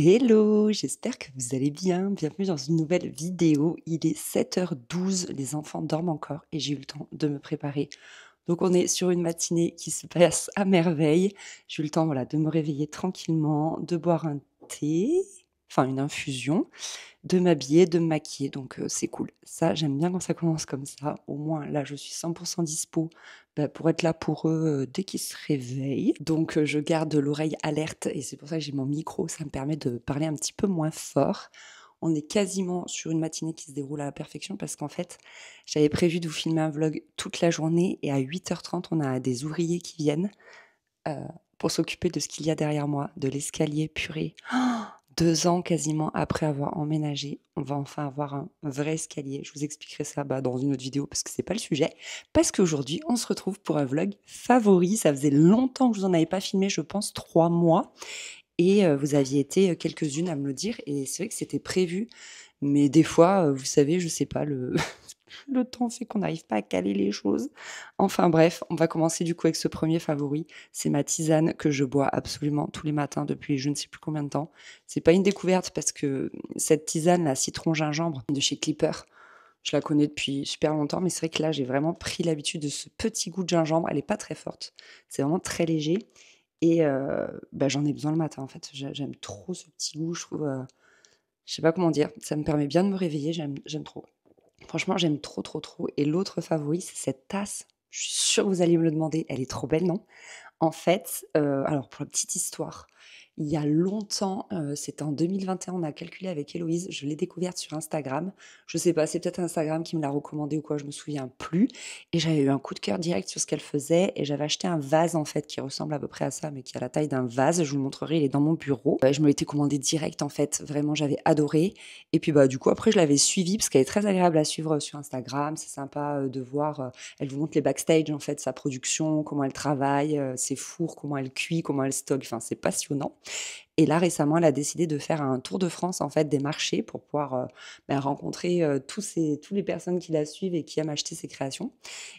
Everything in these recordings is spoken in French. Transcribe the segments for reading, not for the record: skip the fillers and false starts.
Hello, j'espère que vous allez bien. Bienvenue dans une nouvelle vidéo. Il est 7h12, les enfants dorment encore et j'ai eu le temps de me préparer. Donc on est sur une matinée qui se passe à merveille. J'ai eu le temps voilà, de me réveiller tranquillement, de boire un thé, enfin une infusion, de m'habiller, de me maquiller. Donc c'est cool. Ça, j'aime bien quand ça commence comme ça. Au moins là, je suis 100% dispo pour être là pour eux dès qu'ils se réveillent. Donc je garde l'oreille alerte et c'est pour ça que j'ai mon micro. Ça me permet de parler un petit peu moins fort. On est quasiment sur une matinée qui se déroule à la perfection parce qu'en fait, j'avais prévu de vous filmer un vlog toute la journée et à 8h30, on a des ouvriers qui viennent euh, pour s'occuper de ce qu'il y a derrière moi, de l'escalier purée. 2 ans quasiment après avoir emménagé, on va enfin avoir un vrai escalier. Je vous expliquerai ça dans une autre vidéo parce que c'est pas le sujet. Parce qu'aujourd'hui, on se retrouve pour un vlog favori. Ça faisait longtemps que je vous en avais pas filmé, je pense 3 mois. Et vous aviez été quelques-unes à me le dire. Et c'est vrai que c'était prévu. Mais des fois, vous savez, je sais pas, le temps fait qu'on n'arrive pas à caler les choses. Enfin bref, on va commencer du coup avec ce premier favori. C'est ma tisane que je bois absolument tous les matins depuis je ne sais plus combien de temps. C'est pas une découverte parce que cette tisane, la citron-gingembre de chez Clipper, je la connais depuis super longtemps, mais c'est vrai que là, j'ai vraiment pris l'habitude de ce petit goût de gingembre. Elle est pas très forte. C'est vraiment très léger. Et j'en ai besoin le matin, en fait. J'aime trop ce petit goût, je trouve. Je sais pas comment dire. Ça me permet bien de me réveiller. J'aime trop. Franchement, j'aime trop, trop, trop. Et l'autre favori, c'est cette tasse. Je suis sûre que vous allez me le demander. Elle est trop belle, non? En fait, alors pour la petite histoire, il y a longtemps, c'était en 2021, on a calculé avec Héloïse, je l'ai découverte sur Instagram. Je sais pas, c'est peut-être Instagram qui me l'a recommandé ou quoi, je me souviens plus. Et j'avais eu un coup de cœur direct sur ce qu'elle faisait et j'avais acheté un vase en fait qui ressemble à peu près à ça, mais qui a la taille d'un vase. Je vous le montrerai, il est dans mon bureau. Je me l'étais commandé direct en fait, vraiment j'avais adoré. Et puis du coup après je l'avais suivie parce qu'elle est très agréable à suivre sur Instagram. C'est sympa de voir. Elle vous montre les backstage en fait, sa production, comment elle travaille, ses fours, comment elle cuit, comment elle stocke. Enfin c'est passionnant. Et là, récemment, elle a décidé de faire un tour de France, en fait, des marchés pour pouvoir rencontrer toutes les personnes qui la suivent et qui aiment acheter ses créations.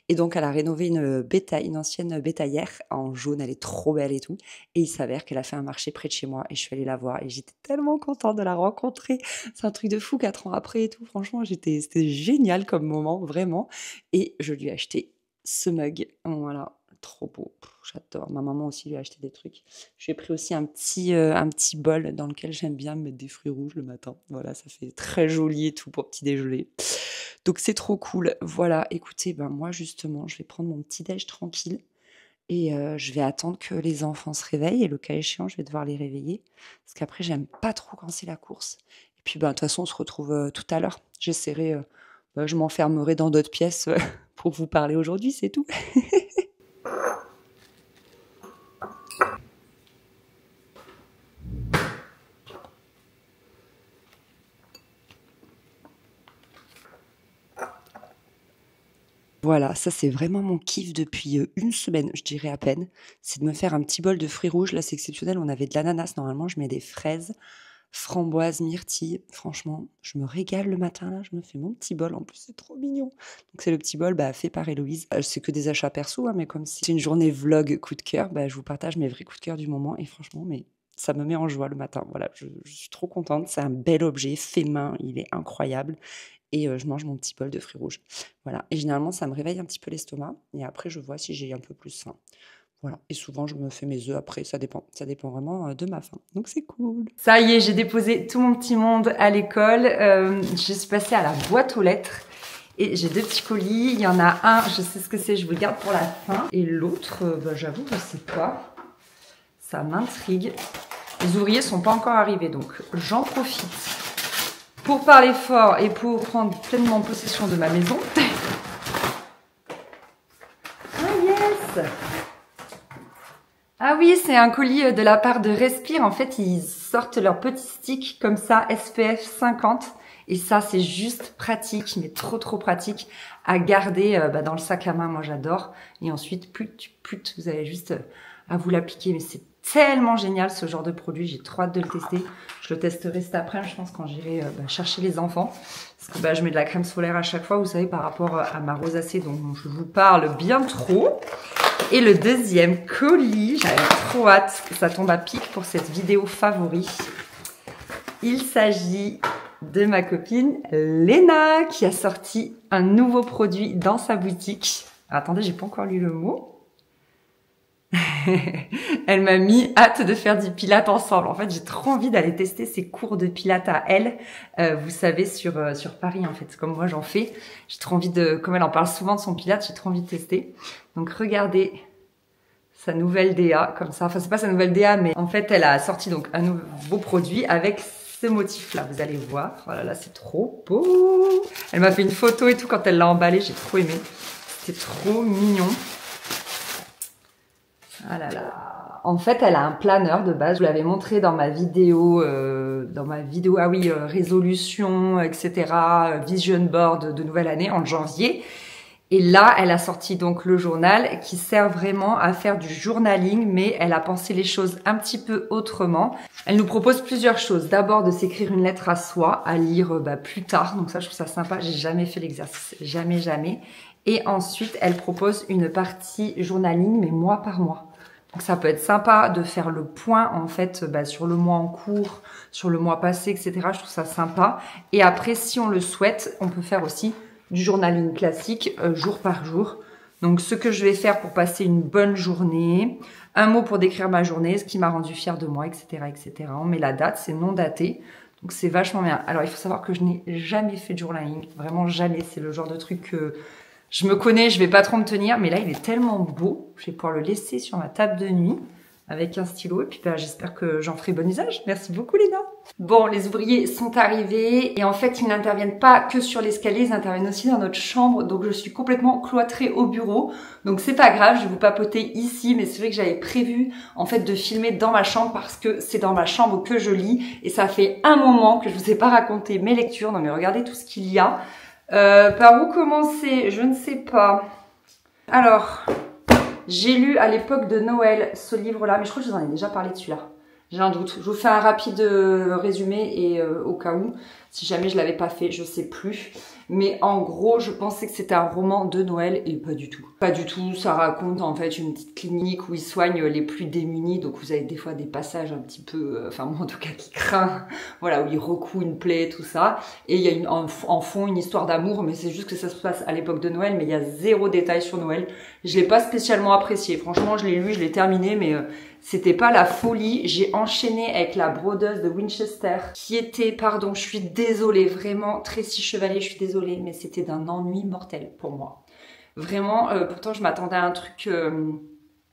Et donc, elle a rénové une ancienne bétaillère en jaune. Elle est trop belle et tout. Et il s'avère qu'elle a fait un marché près de chez moi et je suis allée la voir et j'étais tellement contente de la rencontrer. C'est un truc de fou, 4 ans après et tout. Franchement, c'était génial comme moment, vraiment. Et je lui ai acheté ce mug. Voilà. Trop beau, j'adore. Ma maman aussi lui a acheté des trucs. Je lui ai pris aussi un petit bol dans lequel j'aime bien mettre des fruits rouges le matin. Voilà, ça fait très joli et tout pour petit déjeuner. Donc c'est trop cool. Voilà, écoutez, moi justement, je vais prendre mon petit déj tranquille et je vais attendre que les enfants se réveillent et le cas échéant, je vais devoir les réveiller parce qu'après, j'aime pas trop quand c'est la course. Et puis, de toute façon, on se retrouve tout à l'heure. J'essaierai, je m'enfermerai dans d'autres pièces pour vous parler aujourd'hui, c'est tout. Voilà, ça c'est vraiment mon kiff depuis une semaine, je dirais à peine. C'est de me faire un petit bol de fruits rouges. Là, c'est exceptionnel. On avait de l'ananas. Normalement, je mets des fraises, framboises, myrtilles. Franchement, je me régale le matin. Là, je me fais mon petit bol. En plus, c'est trop mignon. Donc, c'est le petit bol fait par Héloïse. C'est que des achats perso, hein, mais comme si c'est une journée vlog coup de cœur, je vous partage mes vrais coups de cœur du moment. Et franchement, mais ça me met en joie le matin. Voilà, je suis trop contente. C'est un bel objet fait main. Il est incroyable. Et je mange mon petit bol de fruits rouges. Voilà. Et généralement, ça me réveille un petit peu l'estomac. Et après, je vois si j'ai un peu plus faim. Voilà. Et souvent, je me fais mes œufs après. Ça dépend. Ça dépend vraiment de ma faim. Donc, c'est cool. Ça y est, j'ai déposé tout mon petit monde à l'école. Je suis passée à la boîte aux lettres. Et j'ai 2 petits colis. Il y en a un, je sais ce que c'est, je vous le garde pour la fin. Et l'autre, j'avoue, je sais pas. Ça m'intrigue. Les ouvriers sont pas encore arrivés, donc j'en profite pour parler fort et pour prendre pleinement possession de ma maison. Ah yes! Ah oui, c'est un colis de la part de Respire. En fait, ils sortent leur petit stick comme ça, SPF 50. Et ça, c'est juste pratique, mais trop pratique à garder dans le sac à main. Moi, j'adore. Et ensuite, vous avez juste à vous l'appliquer. Mais c'est tellement génial ce genre de produit. J'ai trop hâte de le tester. Je le testerai cet après, je pense, quand j'irai chercher les enfants. Parce que je mets de la crème solaire à chaque fois, vous savez, par rapport à ma rosacée dont je vous parle bien trop. Et le deuxième colis, j'avais trop hâte que ça tombe à pic pour cette vidéo favori. Il s'agit de ma copine Léna qui a sorti un nouveau produit dans sa boutique. Alors, attendez, j'ai pas encore lu le mot. Elle m'a mis hâte de faire du pilates ensemble. En fait, j'ai trop envie d'aller tester ses cours de pilates à elle. Vous savez, sur Paris, en fait, comme moi j'en fais. J'ai trop envie de, comme elle en parle souvent de son pilates, j'ai trop envie de tester. Donc, regardez sa nouvelle DA, comme ça. Enfin, c'est pas sa nouvelle DA, mais en fait, elle a sorti donc un nouveau produit avec ce motif-là. Vous allez voir. Voilà, là, c'est trop beau. Elle m'a fait une photo et tout quand elle l'a emballé. J'ai trop aimé. C'était trop mignon. Ah là là. En fait, elle a un planeur de base. Je vous l'avais montré dans ma vidéo, ah oui, résolution, etc., vision board de nouvelle année en janvier. Et là, elle a sorti donc le journal qui sert vraiment à faire du journaling, mais elle a pensé les choses un petit peu autrement. Elle nous propose plusieurs choses. D'abord, de s'écrire une lettre à soi, à lire plus tard. Donc ça, je trouve ça sympa. J'ai jamais fait l'exercice. Jamais, jamais. Et ensuite, elle propose une partie journaling, mais mois par mois. Donc ça peut être sympa de faire le point en fait sur le mois en cours, sur le mois passé, etc. Je trouve ça sympa. Et après, si on le souhaite, on peut faire aussi du journaling classique jour par jour. Donc ce que je vais faire pour passer une bonne journée, un mot pour décrire ma journée, ce qui m'a rendu fière de moi, etc., etc. On met la date, c'est non daté. Donc c'est vachement bien. Alors il faut savoir que je n'ai jamais fait de journaling, vraiment jamais. C'est le genre de truc que je me connais, je vais pas trop me tenir, mais là, il est tellement beau. Je vais pouvoir le laisser sur ma table de nuit avec un stylo. Et puis, j'espère que j'en ferai bon usage. Merci beaucoup, Léna. Bon, les ouvriers sont arrivés. Et en fait, ils n'interviennent pas que sur l'escalier, ils interviennent aussi dans notre chambre. Donc, je suis complètement cloîtrée au bureau. Donc, c'est pas grave, je vais vous papoter ici. Mais c'est vrai que j'avais prévu, en fait, de filmer dans ma chambre parce que c'est dans ma chambre que je lis. Et ça fait un moment que je vous ai pas raconté mes lectures. Non, mais regardez tout ce qu'il y a. Par où commencer? Je ne sais pas. Alors, j'ai lu à l'époque de Noël ce livre-là, mais je crois que je vous en ai déjà parlé de celui-là. J'ai un doute. Je vous fais un rapide résumé et au cas où, si jamais je l'avais pas fait, je sais plus. Mais en gros, je pensais que c'était un roman de Noël et pas du tout. Pas du tout. Ça raconte en fait une petite clinique où ils soignent les plus démunis. Donc vous avez des fois des passages un petit peu, enfin moi en tout cas qui craint. Voilà, où ils recouent une plaie, tout ça. Et il y a en fond une histoire d'amour, mais c'est juste que ça se passe à l'époque de Noël, mais il y a zéro détail sur Noël. Je l'ai pas spécialement apprécié. Franchement, je l'ai lu, je l'ai terminé, mais c'était pas la folie. J'ai enchaîné avec La brodeuse de Winchester, qui était, pardon, je suis désolée, vraiment, Tracy Chevalier, je suis désolée, mais c'était d'un ennui mortel pour moi. Vraiment, pourtant je m'attendais à un truc,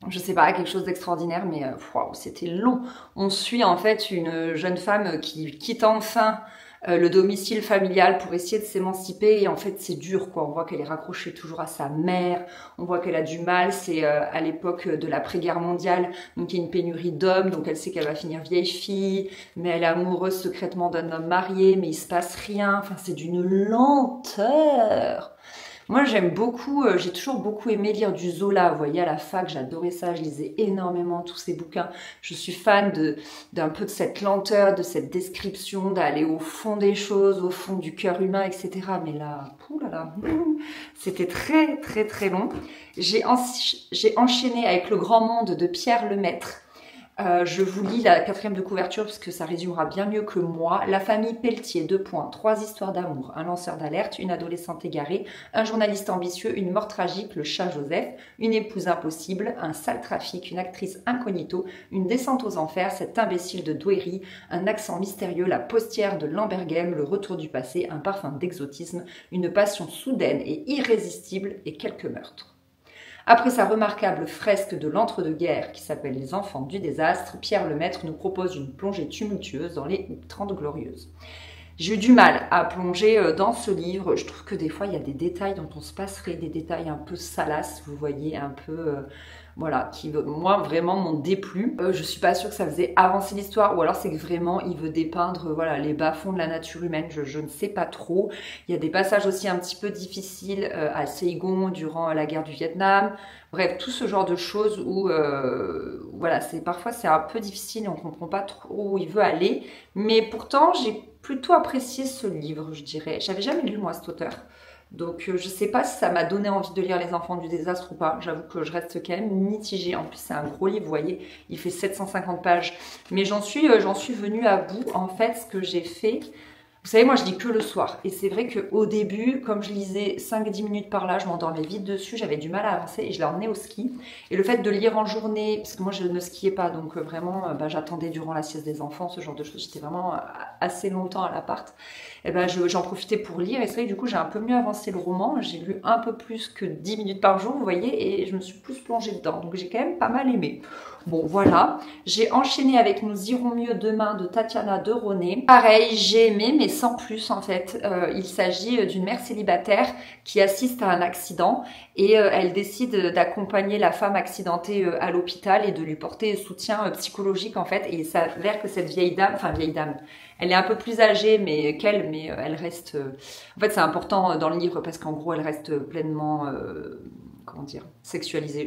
je sais pas, à quelque chose d'extraordinaire, mais wow, c'était long. On suit en fait une jeune femme qui quitte enfin le domicile familial pour essayer de s'émanciper et en fait c'est dur quoi, on voit qu'elle est raccrochée toujours à sa mère, on voit qu'elle a du mal, c'est à l'époque de l'après-guerre mondiale, donc il y a une pénurie d'hommes, donc elle sait qu'elle va finir vieille fille, mais elle est amoureuse secrètement d'un homme marié, mais il se passe rien, enfin c'est d'une lenteur. Moi, j'aime beaucoup, j'ai toujours beaucoup aimé lire du Zola. Vous voyez, à la fac, j'adorais ça, je lisais énormément tous ces bouquins. Je suis fan d'un peu de cette lenteur, de cette description, d'aller au fond des choses, au fond du cœur humain, etc. Mais là, poulala, c'était très, très, très long. J'ai enchaîné avec Le Grand Monde de Pierre Lemaitre. Je vous lis la 4e de couverture parce que ça résumera bien mieux que moi. La famille Pelletier, 2 points, 3 histoires d'amour, un lanceur d'alerte, une adolescente égarée, un journaliste ambitieux, une mort tragique, le chat Joseph, une épouse impossible, un sale trafic, une actrice incognito, une descente aux enfers, cet imbécile de Douairy, un accent mystérieux, la postière de Lamberghem, le retour du passé, un parfum d'exotisme, une passion soudaine et irrésistible et quelques meurtres. Après sa remarquable fresque de l'entre-deux-guerres qui s'appelle Les Enfants du désastre, Pierre Lemaitre nous propose une plongée tumultueuse dans les 30 glorieuses. J'ai eu du mal à plonger dans ce livre. Je trouve que des fois, il y a des détails dont on se passerait, des détails un peu salaces, vous voyez, un peu... voilà, qui moi vraiment m'ont déplu. Je suis pas sûre que ça faisait avancer l'histoire ou alors c'est que vraiment il veut dépeindre voilà les bas-fonds de la nature humaine, je ne sais pas trop. Il y a des passages aussi un petit peu difficiles à Saigon durant la guerre du Vietnam. Bref, tout ce genre de choses où voilà, parfois c'est un peu difficile, on comprend pas trop où il veut aller, mais pourtant j'ai plutôt apprécié ce livre, je dirais. J'avais jamais lu moi cet auteur. Donc je sais pas si ça m'a donné envie de lire Les Enfants du désastre ou pas. J'avoue que je reste quand même mitigée. En plus c'est un gros livre, vous voyez, il fait 750 pages. Mais j'en suis venue à bout. En fait, ce que j'ai fait... Vous savez, moi, je lis que le soir. Et c'est vrai qu'au début, comme je lisais 5-10 minutes par là, je m'endormais vite dessus, j'avais du mal à avancer et je l'ai emmené au ski. Et le fait de lire en journée, parce que moi, je ne skiais pas, donc vraiment, j'attendais durant la sieste des enfants, ce genre de choses. J'étais vraiment assez longtemps à l'appart. Et j'en profitais pour lire. Et c'est vrai que du coup, j'ai un peu mieux avancé le roman. J'ai lu un peu plus que 10 minutes par jour, vous voyez, et je me suis plus plongée dedans. Donc, j'ai quand même pas mal aimé. Bon, voilà. J'ai enchaîné avec Nous irons mieux demain de Tatiana de Ronet. Pareil, j'ai aimé, mais sans plus en fait. Il s'agit d'une mère célibataire qui assiste à un accident et elle décide d'accompagner la femme accidentée à l'hôpital et de lui porter soutien psychologique en fait. Et il s'avère que cette vieille dame, elle est un peu plus âgée qu'elle, mais elle reste... En fait, c'est important dans le livre parce qu'en gros, elle reste pleinement... comment dire, sexualisée.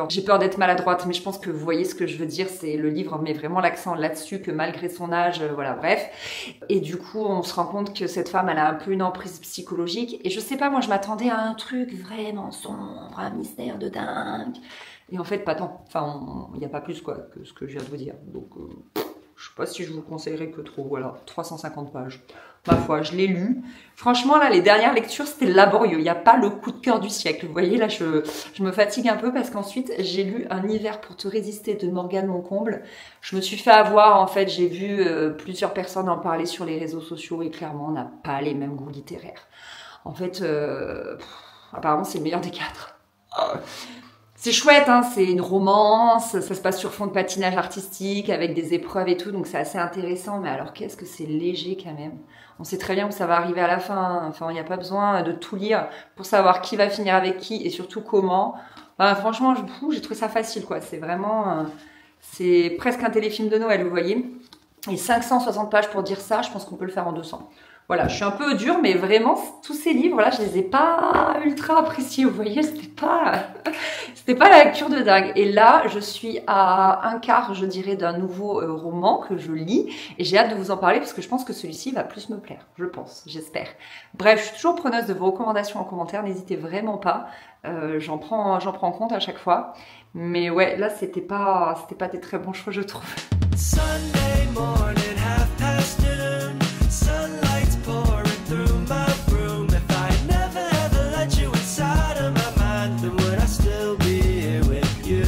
J'ai peur d'être maladroite, mais je pense que vous voyez ce que je veux dire. C'est le livre met vraiment l'accent là-dessus, que malgré son âge, voilà, bref. Et du coup, on se rend compte que cette femme, elle a un peu une emprise psychologique. Et je sais pas, moi, je m'attendais à un truc vraiment sombre, un mystère de dingue. Et en fait, pas tant. Enfin, il n'y a pas plus, quoi, que ce que je viens de vous dire. Donc, je sais pas si je vous conseillerais que trop. Voilà, 350 pages. Ma foi, je l'ai lu. Franchement, là, les dernières lectures, c'était laborieux. Il n'y a pas le coup de cœur du siècle. Vous voyez, là, je me fatigue un peu parce qu'ensuite, j'ai lu Un hiver pour te résister de Morgane Moncomble. Je me suis fait avoir, en fait, j'ai vu plusieurs personnes en parler sur les réseaux sociaux et clairement, on n'a pas les mêmes goûts littéraires. En fait, apparemment, c'est le meilleur des quatre. C'est chouette, hein, c'est une romance, ça se passe sur fond de patinage artistique avec des épreuves et tout, donc c'est assez intéressant. Mais alors qu'est-ce que c'est léger quand même. On sait très bien où ça va arriver à la fin. Enfin, il n'y a pas besoin de tout lire pour savoir qui va finir avec qui et surtout comment. Franchement, j'ai trouvé ça facile, quoi. C'est vraiment, c'est presque un téléfilm de Noël, vous voyez. Et 560 pages pour dire ça, je pense qu'on peut le faire en 200. Voilà, je suis un peu dure, mais vraiment, tous ces livres-là, je les ai pas ultra appréciés, vous voyez, c'était pas la lecture de dingue. Et là, je suis à un quart, je dirais, d'un nouveau roman que je lis, et j'ai hâte de vous en parler, parce que je pense que celui-ci va plus me plaire, je pense, j'espère. Bref, je suis toujours preneuse de vos recommandations en commentaire, n'hésitez vraiment pas, j'en prends compte à chaque fois. Mais ouais, là, c'était pas des très bons choix, je trouve. Sunday morning, half past noon, sunlight's pouring through my room. If I never ever let you inside of my mind, then would I still be here with you?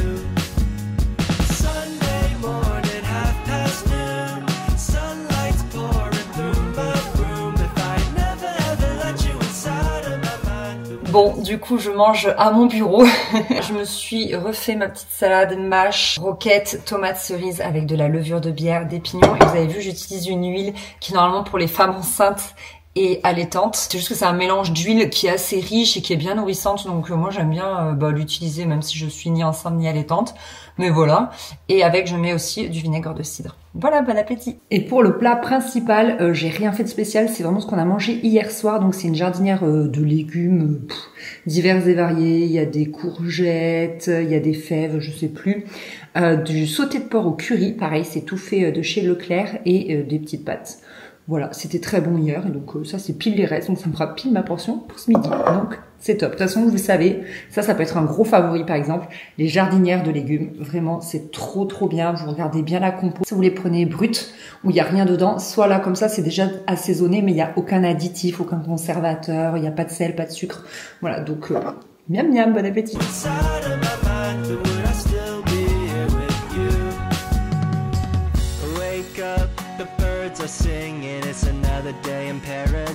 Sunday morning, half past noon, sunlight's pouring through my room. If I never ever let you inside of my mind. Bon, du coup, je mange à mon bureau. Je me suis refait ma petite salade mâche, roquette, tomates cerises avec de la levure de bière, des pignons. Et vous avez vu, j'utilise une huile qui est normalement pour les femmes enceintes et allaitantes. C'est juste que c'est un mélange d'huile qui est assez riche et qui est bien nourrissante. Donc moi, j'aime bien l'utiliser même si je suis ni enceinte ni allaitante. Mais voilà. Et avec, je mets aussi du vinaigre de cidre. Voilà, bon appétit. Et pour le plat principal, j'ai rien fait de spécial. C'est vraiment ce qu'on a mangé hier soir. Donc c'est une jardinière de légumes divers et variés. Il y a des courgettes, il y a des fèves, je sais plus. Du sauté de porc au curry. Pareil, c'est tout fait de chez Leclerc et des petites pâtes. Voilà, c'était très bon hier, et donc ça c'est pile les restes, donc ça me fera pile ma portion pour ce midi, donc c'est top. De toute façon, vous savez, ça peut être un gros favori par exemple, les jardinières de légumes, vraiment c'est trop bien, vous regardez bien la compo, si vous les prenez brutes, où il n'y a rien dedans, soit là comme ça c'est déjà assaisonné, mais il n'y a aucun additif, aucun conservateur, il n'y a pas de sel, pas de sucre, voilà, donc miam miam, bon appétit. Are singing, it's another day in paradise.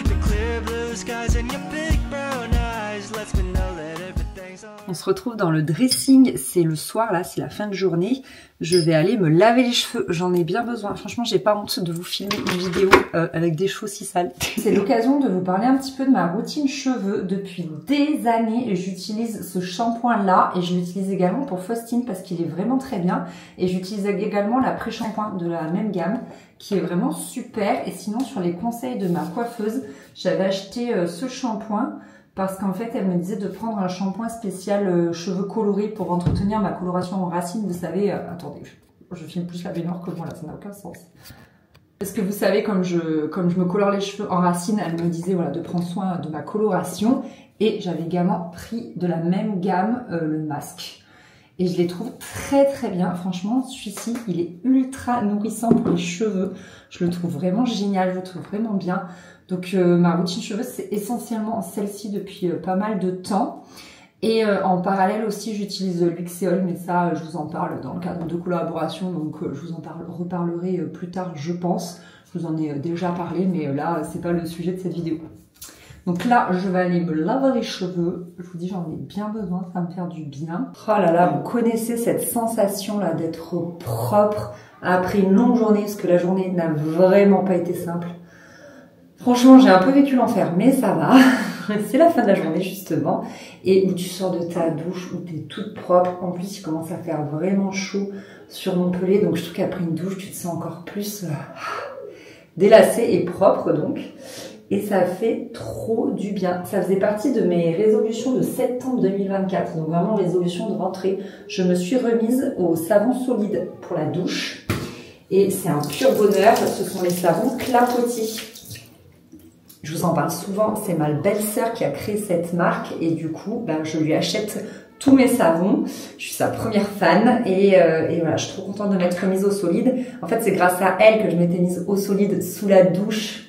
The clear blue skies and your big brown eyes lets me know that everything's all... On se retrouve dans le dressing, c'est le soir là, c'est la fin de journée. Je vais aller me laver les cheveux, j'en ai bien besoin. Franchement, j'ai pas honte de vous filmer une vidéo avec des cheveux si sales. C'est l'occasion de vous parler un petit peu de ma routine cheveux. Depuis des années, j'utilise ce shampoing là et je l'utilise également pour Faustine parce qu'il est vraiment très bien. Et j'utilise également la pré-shampoing de la même gamme qui est vraiment super. Et sinon, sur les conseils de ma coiffeuse, j'avais acheté ce shampoing parce qu'en fait, elle me disait de prendre un shampoing spécial cheveux colorés pour entretenir ma coloration en racines. Vous savez, attendez, je filme plus la baignoire que moi là, ça n'a aucun sens. Parce que vous savez, comme je me colore les cheveux en racine, elle me disait voilà, de prendre soin de ma coloration. Et j'avais également pris de la même gamme le masque. Et je les trouve très très bien. Franchement, celui-ci, il est ultra nourrissant pour les cheveux. Je le trouve vraiment génial, je le trouve vraiment bien. Donc ma routine cheveux, c'est essentiellement celle-ci depuis pas mal de temps. Et en parallèle aussi, j'utilise Luxéol, mais ça, je vous en parle dans le cadre de collaboration. Donc je vous en reparlerai plus tard, je pense. Je vous en ai déjà parlé, mais là, c'est pas le sujet de cette vidéo. Donc là, je vais aller me laver les cheveux. Je vous dis, j'en ai bien besoin, ça va me faire du bien. Oh là là, vous connaissez cette sensation là d'être propre après une longue journée, parce que la journée n'a vraiment pas été simple. Franchement, j'ai un peu vécu l'enfer, mais ça va. C'est la fin de la journée justement, et où tu sors de ta douche, où tu es toute propre. En plus, il commence à faire vraiment chaud sur Montpellier, donc je trouve qu'après une douche, tu te sens encore plus délacée et propre donc. Et ça fait trop du bien. Ça faisait partie de mes résolutions de septembre 2024. Donc vraiment résolution de rentrée. Je me suis remise au savon solide pour la douche. Et c'est un pur bonheur. Ce sont les savons Clapotis. Je vous en parle souvent. C'est ma belle-sœur qui a créé cette marque. Et du coup, je lui achète tous mes savons. Je suis sa première fan. Et voilà, je suis trop contente de m'être remise au solide. En fait, c'est grâce à elle que je m'étais mise au solide sous la douche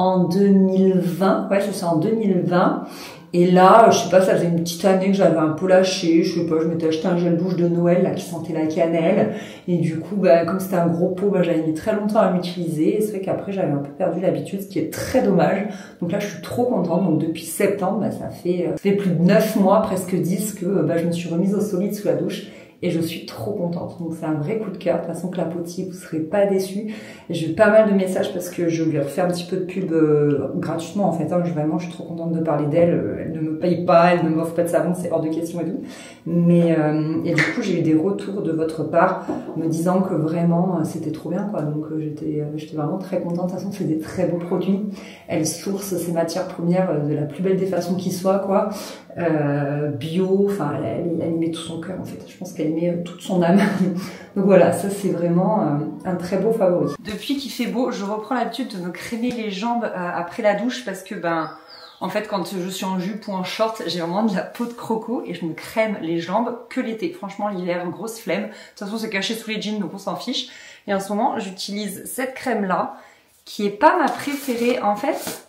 en 2020, ouais, c'est ça, en 2020. Et là, je sais pas, ça faisait une petite année que j'avais un peu lâché. Je sais pas, je m'étais acheté un gel douche de Noël, là, qui sentait la cannelle. Et du coup, comme c'était un gros pot, j'avais mis très longtemps à m'utiliser. Et c'est vrai qu'après, j'avais un peu perdu l'habitude, ce qui est très dommage. Donc là, je suis trop contente. Donc depuis septembre, ça fait plus de 9 mois, presque 10, que je me suis remise au solide sous la douche. Et je suis trop contente. Donc c'est un vrai coup de cœur. De toute façon, Clapotis, vous serez pas déçus. J'ai eu pas mal de messages parce que je lui ai refait un petit peu de pub gratuitement en fait. Vraiment, je suis trop contente de parler d'elle. Elle ne me paye pas, elle ne m'offre pas de savon, c'est hors de question et tout. Mais et du coup, j'ai eu des retours de votre part me disant que vraiment c'était trop bien quoi. Donc j'étais vraiment très contente. De toute façon, c'est des très beaux produits. Elle source ses matières premières de la plus belle des façons qui soit quoi. Bio, enfin elle y met tout son cœur en fait. Je pense qu'elle y met toute son âme. Donc voilà, ça c'est vraiment un très beau favori. Depuis qu'il fait beau, je reprends l'habitude de me crémer les jambes après la douche parce que en fait quand je suis en jupe ou en short, j'ai vraiment de la peau de croco et je me crème les jambes que l'été. Franchement l'hiver, grosse flemme. De toute façon c'est caché sous les jeans donc on s'en fiche. Et en ce moment j'utilise cette crème là qui est pas ma préférée en fait.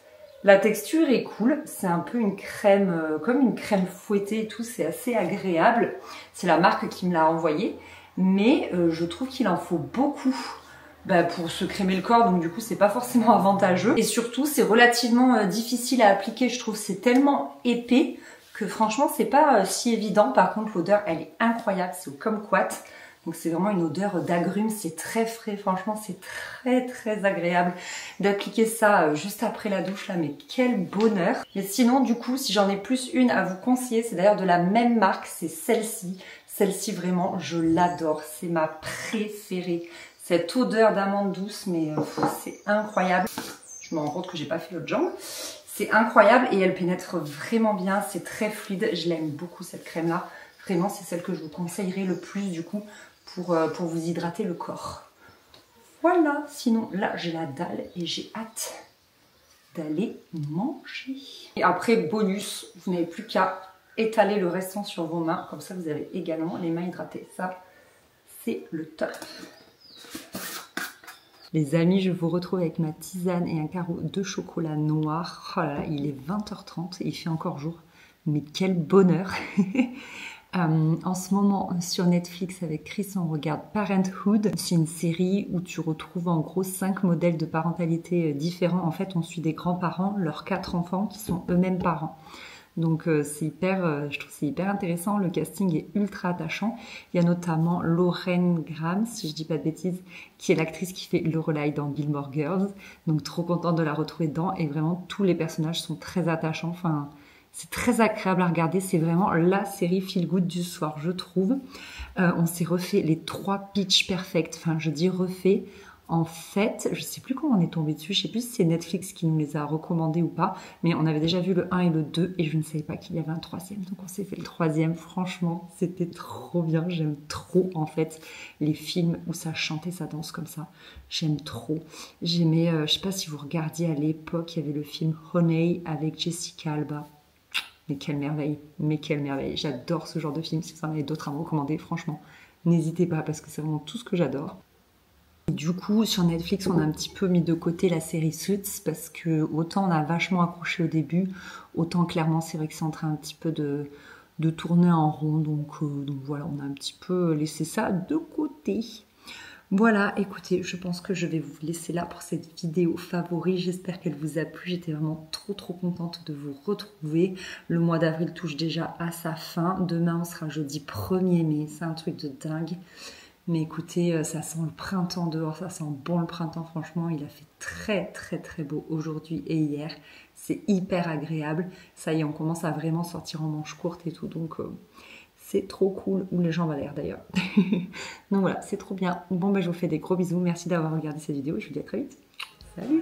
La texture est cool, c'est un peu une crème, comme une crème fouettée et tout, c'est assez agréable. C'est la marque qui me l'a envoyée, mais je trouve qu'il en faut beaucoup pour se crémer le corps, donc du coup c'est pas forcément avantageux. Et surtout c'est relativement difficile à appliquer, je trouve, c'est tellement épais que franchement c'est pas si évident. Par contre l'odeur elle est incroyable, c'est au kumquat. Donc c'est vraiment une odeur d'agrumes, c'est très frais, franchement c'est très très agréable d'appliquer ça juste après la douche là, mais quel bonheur. Et sinon du coup si j'en ai plus une à vous conseiller, c'est d'ailleurs de la même marque, c'est celle-ci. Celle-ci vraiment je l'adore, c'est ma préférée. Cette odeur d'amande douce, mais c'est incroyable. Je me rends compte que j'ai pas fait l'autre jambe. C'est incroyable et elle pénètre vraiment bien, c'est très fluide, je l'aime beaucoup cette crème là. Vraiment c'est celle que je vous conseillerais le plus du coup pour vous hydrater le corps. Voilà, sinon là j'ai la dalle et j'ai hâte d'aller manger. Et après bonus, vous n'avez plus qu'à étaler le restant sur vos mains, comme ça vous avez également les mains hydratées. Ça c'est le top. Les amis, je vous retrouve avec ma tisane et un carreau de chocolat noir. Oh là là, il est 20h30 et il fait encore jour. Mais quel bonheur. En ce moment sur Netflix avec Chris on regarde Parenthood. C'est une série où tu retrouves en gros 5 modèles de parentalité différents. En fait on suit des grands-parents, leurs 4 enfants qui sont eux-mêmes parents. Donc c'est hyper, je trouve c'est hyper intéressant, le casting est ultra attachant. Il y a notamment Lauren Graham, si je dis pas de bêtises, qui est l'actrice qui fait Lorelai dans Gilmore Girls. Donc trop contente de la retrouver dedans et vraiment tous les personnages sont très attachants. Enfin, c'est très agréable à regarder, c'est vraiment la série feel good du soir, je trouve. On s'est refait les 3 Pitch Perfect, enfin je dis refait. En fait, je sais plus comment on est tombé dessus, je sais plus si c'est Netflix qui nous les a recommandés ou pas, mais on avait déjà vu le 1 et le 2 et je ne savais pas qu'il y avait un troisième, donc on s'est fait le troisième. Franchement, c'était trop bien, j'aime trop en fait les films où ça chante et ça danse comme ça, j'aime trop. J'aimais, je sais pas si vous regardiez à l'époque, il y avait le film Honey avec Jessica Alba. Mais quelle merveille, j'adore ce genre de film, si vous en avez d'autres à me recommander, franchement, n'hésitez pas parce que c'est vraiment tout ce que j'adore. Du coup, sur Netflix, on a un petit peu mis de côté la série Suits parce que autant on a vachement accroché au début, autant clairement c'est vrai que c'est en train un petit peu de tourner en rond. Donc voilà, on a un petit peu laissé ça de côté. Voilà, écoutez, je pense que je vais vous laisser là pour cette vidéo favori. J'espère qu'elle vous a plu. J'étais vraiment trop contente de vous retrouver. Le mois d'avril touche déjà à sa fin. Demain, on sera jeudi 1er mai. C'est un truc de dingue. Mais écoutez, ça sent le printemps dehors, ça sent bon le printemps, franchement, il a fait très beau aujourd'hui et hier. C'est hyper agréable. Ça y est, on commence à vraiment sortir en manches courtes et tout, donc c'est trop cool. Ou les jambes à l'air d'ailleurs. Donc voilà, c'est trop bien. Bon, ben je vous fais des gros bisous. Merci d'avoir regardé cette vidéo et je vous dis à très vite. Salut!